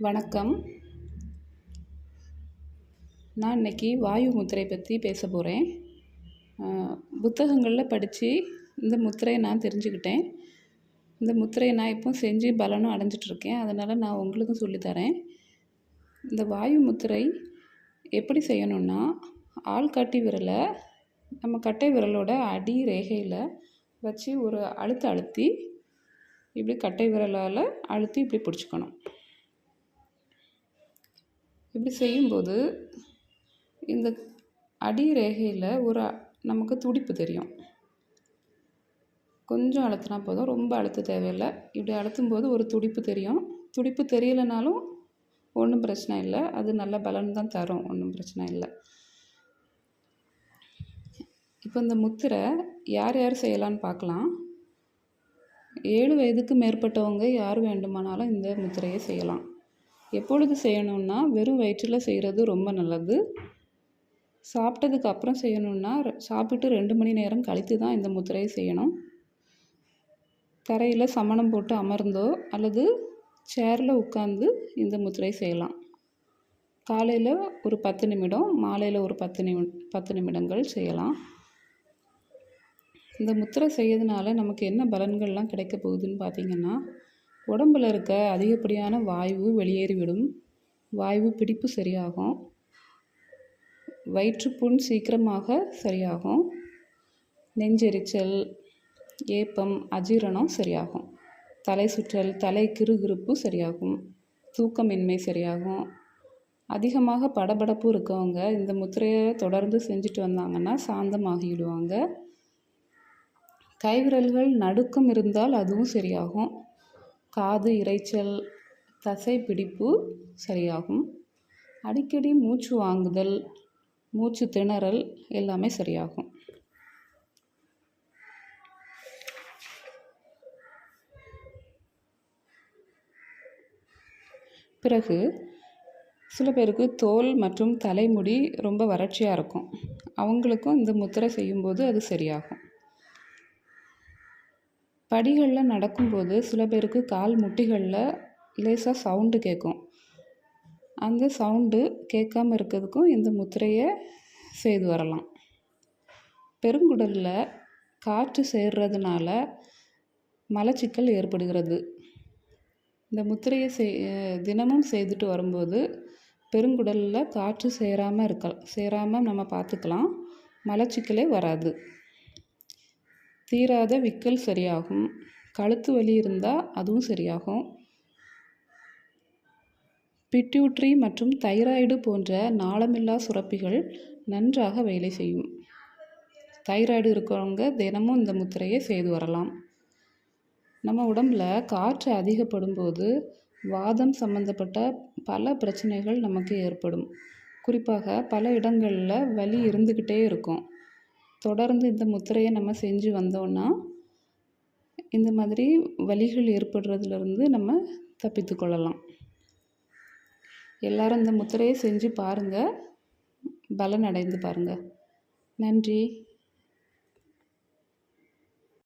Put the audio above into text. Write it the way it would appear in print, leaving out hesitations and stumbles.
வணக்கம். நான் இன்னைக்கு வாயு முத்திரை பற்றி பேச போகிறேன். புத்தகங்களில் படித்து இந்த முத்திரையை நான் தெரிஞ்சுக்கிட்டேன். இந்த முத்திரையை நான் இப்போ செஞ்சு பலனும் அடைஞ்சிட்ருக்கேன். அதனால் நான் உங்களுக்கும் சொல்லித்தரேன். இந்த வாயு முத்திரை எப்படி செய்யணுன்னா, ஆள்காட்டி விரலை நம்ம கட்டை விரலோட அடி ரேகையில் வச்சு ஒரு அழுத்தி இப்படி கட்டை விரலால் அழுத்தி இப்படி பிடிச்சிக்கணும். இப்படி செய்யும்போது இந்த அடி ரேகையில் நமக்கு துடிப்பு தெரியும். கொஞ்சம் அழுத்தினா போதும், ரொம்ப அழுத்த தேவையில்லை. இப்படி அழுத்தும்போது ஒரு துடிப்பு தெரியும். துடிப்பு தெரியலைனாலும் ஒன்றும் பிரச்சனை இல்லை, அது நல்ல பலன் தான் தரும், ஒன்றும் பிரச்சனை இல்லை. இப்போ இந்த முத்திரை யார் யார் செய்யலான்னு பார்க்கலாம். 7 வயதுக்கு மேற்பட்டவங்க யார் வேண்டுமானாலும் இந்த முத்திரையை செய்யலாம். எப்பொழுது செய்யணுன்னா, வெறும் வயிற்றில் செய்கிறது ரொம்ப நல்லது. சாப்பிட்டதுக்கு அப்புறம் செய்யணுன்னா, சாப்பிட்டு 2 மணி நேரம் கழித்து தான் இந்த முத்திரையை செய்யணும். தரையில் சமணம் போட்டு அமர்ந்தோ அல்லது சேரில் உட்காந்து இந்த முத்திரை செய்யலாம். காலையில் ஒரு 10 நிமிடம், மாலையில் ஒரு 10 நிமிடங்கள் செய்யலாம். இந்த முத்திரை செய்யறதுனால நமக்கு என்ன பலன்கள்லாம் கிடைக்க போகுதுன்னு பார்த்திங்கன்னா, உடம்பில் இருக்க அதிகப்படியான வாயு வெளியேறிவிடும். வாயு பிடிப்பு சரியாகும். வயிற்றுப்புண் சீக்கிரமாக சரியாகும். நெஞ்செரிச்சல், ஏப்பம், அஜீரணம் சரியாகும். தலை சுற்றல், தலை கிறுகிறுப்பு சரியாகும். தூக்கமின்மை சரியாகும். அதிகமாக படபடப்பு இருக்கவங்க இந்த முத்திரையை தொடர்ந்து செஞ்சுட்டு வந்தாங்கன்னா சாந்தமாகிடுவாங்க. கைவிரல்கள் நடுக்கம் இருந்தால் அதுவும் சரியாகும். காது இரைச்சல், தசை பிடிப்பு சரியாகும். அடிக்கடி மூச்சு வாங்குதல், மூச்சு திணறல் எல்லாமே சரியாகும். பிறகு சில பேருக்கு தோல் மற்றும் தலைமுடி ரொம்ப வறட்சியாக இருக்கும். அவங்களுக்கும் இந்த முத்திரை செய்யும்போது அது சரியாகும். படிகளில் நடக்கும்போது சில பேருக்கு கால் முட்டிகளில் லேசாக சவுண்டு கேட்கும். அந்த சவுண்டு கேட்காமல் இருக்கிறதுக்கும் இந்த முத்திரையை செய்து வரலாம். பெருங்குடலில் காற்று சேர்றதுனால மலச்சிக்கல் ஏற்படுகிறது. இந்த முத்திரையை தினமும் செய்துட்டு வரும்போது பெருங்குடலில் காற்று சேராமல் நம்ம பார்த்துக்கலாம். மலச்சிக்கலே வராது. தீராத விக்கல் சரியாகும். கழுத்து வலி இருந்தால் அதுவும் சரியாகும். பிட்யூட்ரி மற்றும் தைராய்டு போன்ற நாளமில்லா சுரப்பிகள் நன்றாக வேலை செய்யும். தைராய்டு இருக்கிறவங்க தினமும் இந்த முத்திரையை செய்து வரலாம். நம்ம உடம்பில் காற்று அதிகப்படும் போது வாதம் சம்பந்தப்பட்ட பல பிரச்சனைகள் நமக்கு ஏற்படும். குறிப்பாக பல இடங்களில் வலி இருந்துக்கிட்டே இருக்கும். தொடர்ந்து இந்த முத்திரையை நம்ம செஞ்சு வந்தோன்னா இந்த மாதிரி வலிகள் ஏற்படுறதுலேருந்து நம்ம தப்பித்து கொள்ளலாம். எல்லாரும் இந்த முத்திரையை செஞ்சு பாருங்கள், பலன் அடைந்து பாருங்கள். நன்றி.